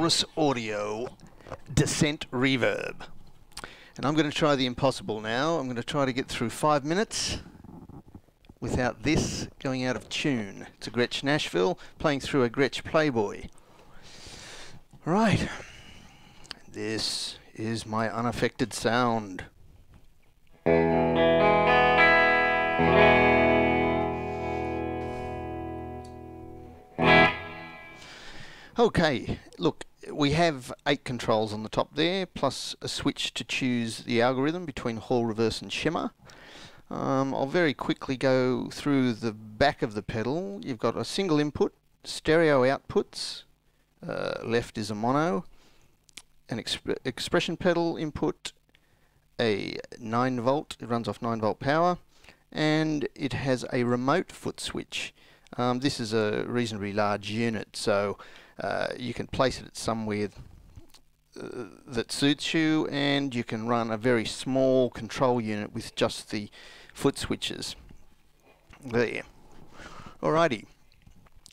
Walrus Audio Descent Reverb. And I'm going to try the impossible now. I'm going to try to get through 5 minutes without this going out of tune. It's a Gretsch Nashville playing through a Gretsch Playboy. Right, this is my unaffected sound. Okay, look, we have 8 controls on the top there, plus a switch to choose the algorithm between Hall, Reverse and Shimmer. I'll very quickly go through the back of the pedal. You've got a single input, stereo outputs, left is a mono, an expression pedal input, a 9 volt, it runs off 9 volt power, and it has a remote foot switch. This is a reasonably large unit, so you can place it somewhere that suits you, and you can run a very small control unit with just the foot switches there. Alrighty,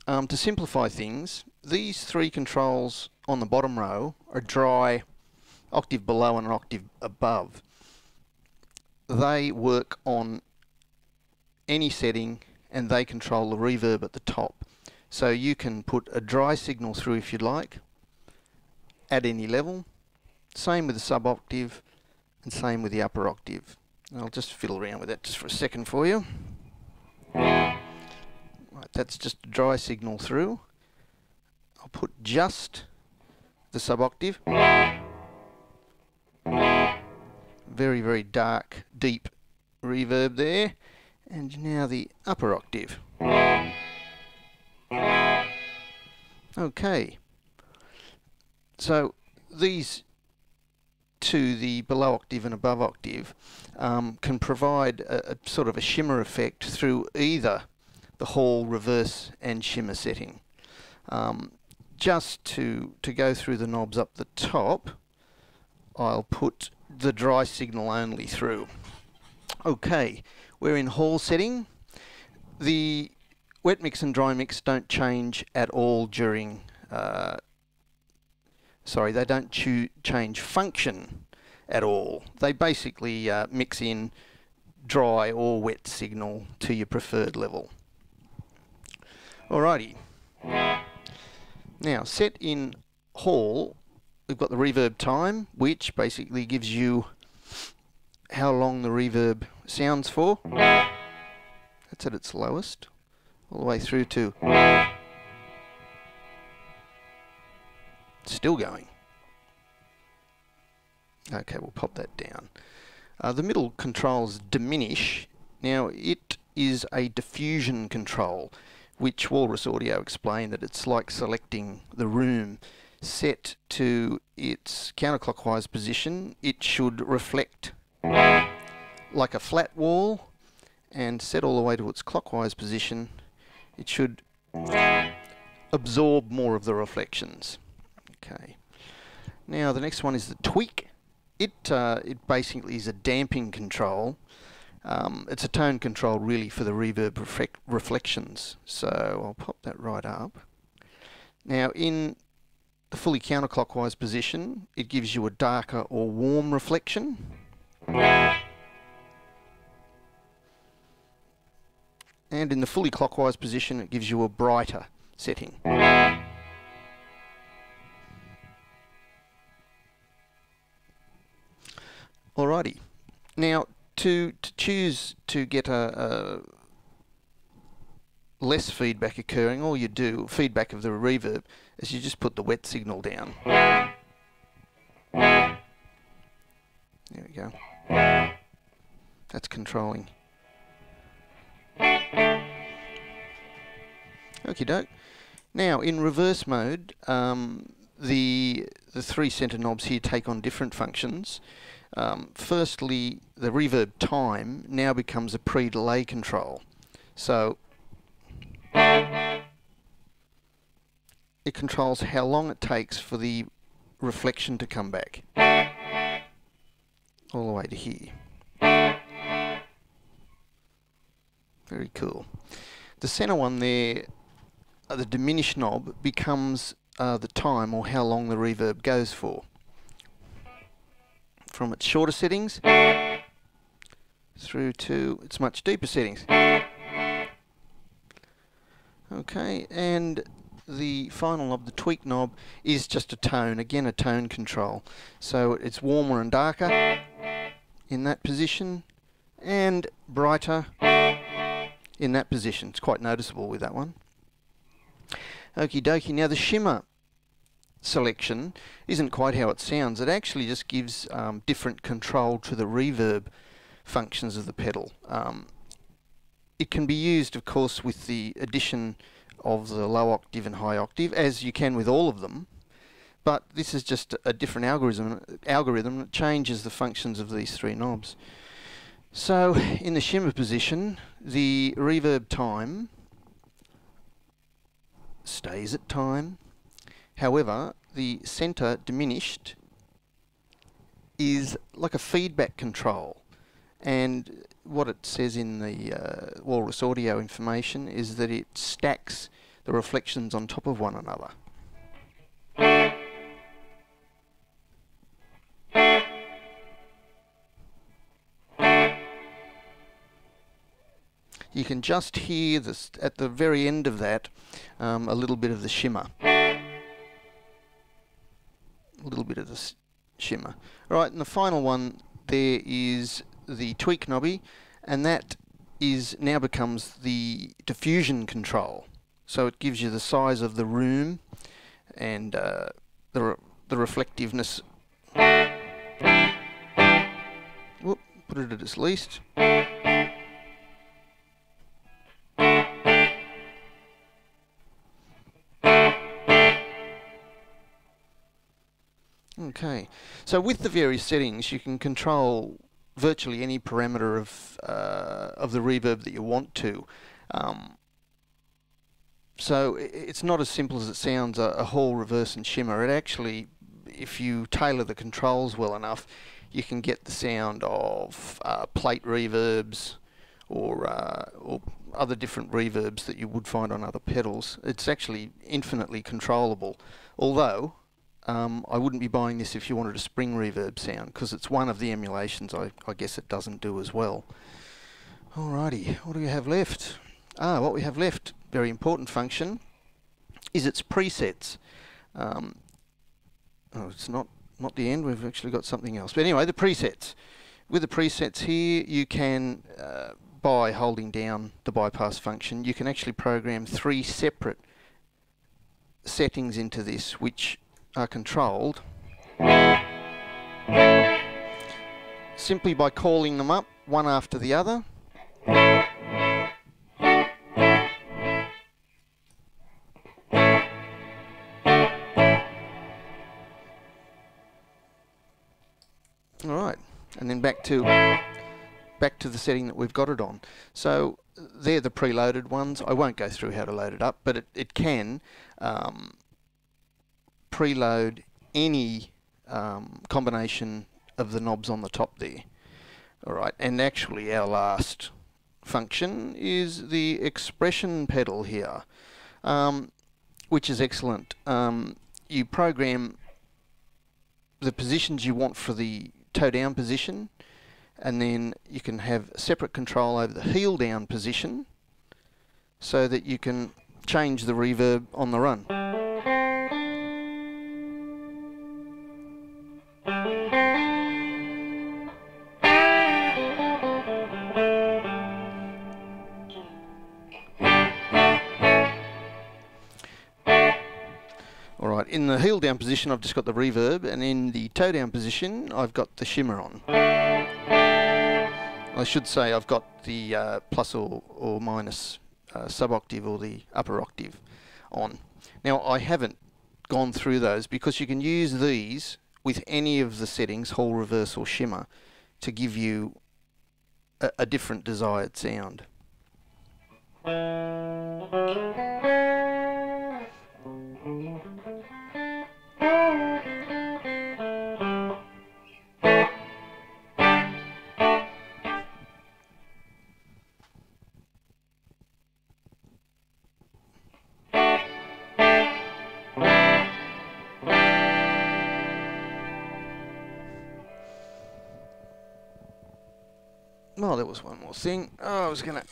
to simplify things, these 3 controls on the bottom row are dry, octave below and an octave above. They work on any setting and they control the reverb at the top. So you can put a dry signal through if you'd like, at any level. Same with the sub-octave, and same with the upper octave. I'll just fiddle around with that just for a second for you. Right, that's just a dry signal through. I'll put just the sub-octave. Very, very dark, deep reverb there. And now the upper octave. Okay, so these two, the below octave and above octave, can provide a sort of a shimmer effect through either the Hall, Reverse and Shimmer setting. Just to go through the knobs up the top, I'll put the dry signal only through. Okay, we're in Hall setting. The wet mix and dry mix don't change at all during, they don't change function at all. They basically mix in dry or wet signal to your preferred level. Alrighty. Now, set in Hall, we've got the reverb time, which basically gives you how long the reverb sounds for. That's at its lowest, all the way through to still going. Okay, we'll pop that down. The middle controls diminish. Now it is a diffusion control, which Walrus Audio explained that it's like selecting the room. Set to its counterclockwise position, it should reflect like a flat wall, and set all the way to its clockwise position, it should absorb more of the reflections. Okay. Now the next one is the tweak. It basically is a damping control. It's a tone control really for the reverb reflections. So I'll pop that right up. Now in the fully counterclockwise position, it gives you a darker or warm reflection. And in the fully clockwise position, it gives you a brighter setting. Alrighty. Now, to choose to get a less feedback occurring, all you do, feedback of the reverb, is you just put the wet signal down. There we go. That's controlling. Okie doke. Now in reverse mode, the 3 center knobs here take on different functions. Firstly, the reverb time now becomes a pre-delay control. So it controls how long it takes for the reflection to come back. All the way to here. Very cool. The center one there, the diminish knob, becomes the time or how long the reverb goes for. From its shorter settings through to its much deeper settings. Okay, and the final knob, the tweak knob, is just a tone, again a tone control. So it's warmer and darker in that position and brighter in that position. It's quite noticeable with that one. Okie dokie. Now the Shimmer selection isn't quite how it sounds. It actually just gives different control to the reverb functions of the pedal. It can be used, of course, with the addition of the low octave and high octave, as you can with all of them, but this is just a different algorithm that changes the functions of these three knobs. So in the Shimmer position, the reverb time stays at time. However, the center diminished is like a feedback control, and what it says in the Walrus Audio information is that it stacks the reflections on top of one another. You can just hear this at the very end of that, a little bit of the shimmer. Right, and the final one there is the tweak knobby, and that is now becomes the diffusion control. So it gives you the size of the room and the reflectiveness. Whoop, put it at its least. Okay, so with the various settings you can control virtually any parameter of the reverb that you want to. So it's not as simple as it sounds, a Hall, reverse and shimmer. It actually, if you tailor the controls well enough, you can get the sound of plate reverbs or other different reverbs that you would find on other pedals. It's actually infinitely controllable, although I wouldn't be buying this if you wanted a spring reverb sound, because it's one of the emulations I guess it doesn't do as well. Alrighty, what do we have left? What we have left, very important function, is its presets. Oh, it's not the end, we've actually got something else. But anyway, the presets. With the presets here, you can, by holding down the bypass function, you can actually program 3 separate settings into this, which are controlled simply by calling them up one after the other. Alright, and then back to the setting that we've got it on. So they're the preloaded ones. I won't go through how to load it up, but it can preload any combination of the knobs on the top there. Alright, and actually our last function is the expression pedal here, which is excellent. You program the positions you want for the toe down position, and then you can have separate control over the heel down position so that you can change the reverb on the run. Alright, in the heel down position I've just got the reverb, and in the toe down position I've got the shimmer on. I should say I've got the plus or minus sub-octave or the upper octave on. Now I haven't gone through those because you can use these with any of the settings, Hall, reverse or shimmer, to give you a different desired sound. Oh, there was one more thing. Oh, I was going to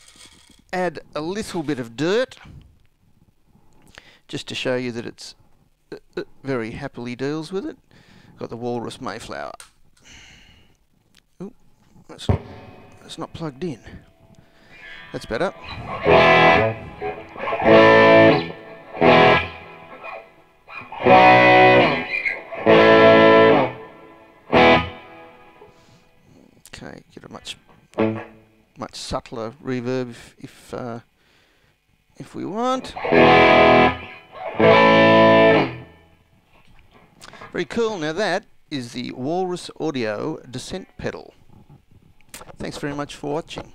add a little bit of dirt just to show you that it's very happily deals with it. Got the Walrus Mayflower. Ooh, that's not plugged in. That's better. Okay, get a much subtler reverb if we want. Very cool. Now that is the Walrus Audio Descent pedal. Thanks very much for watching.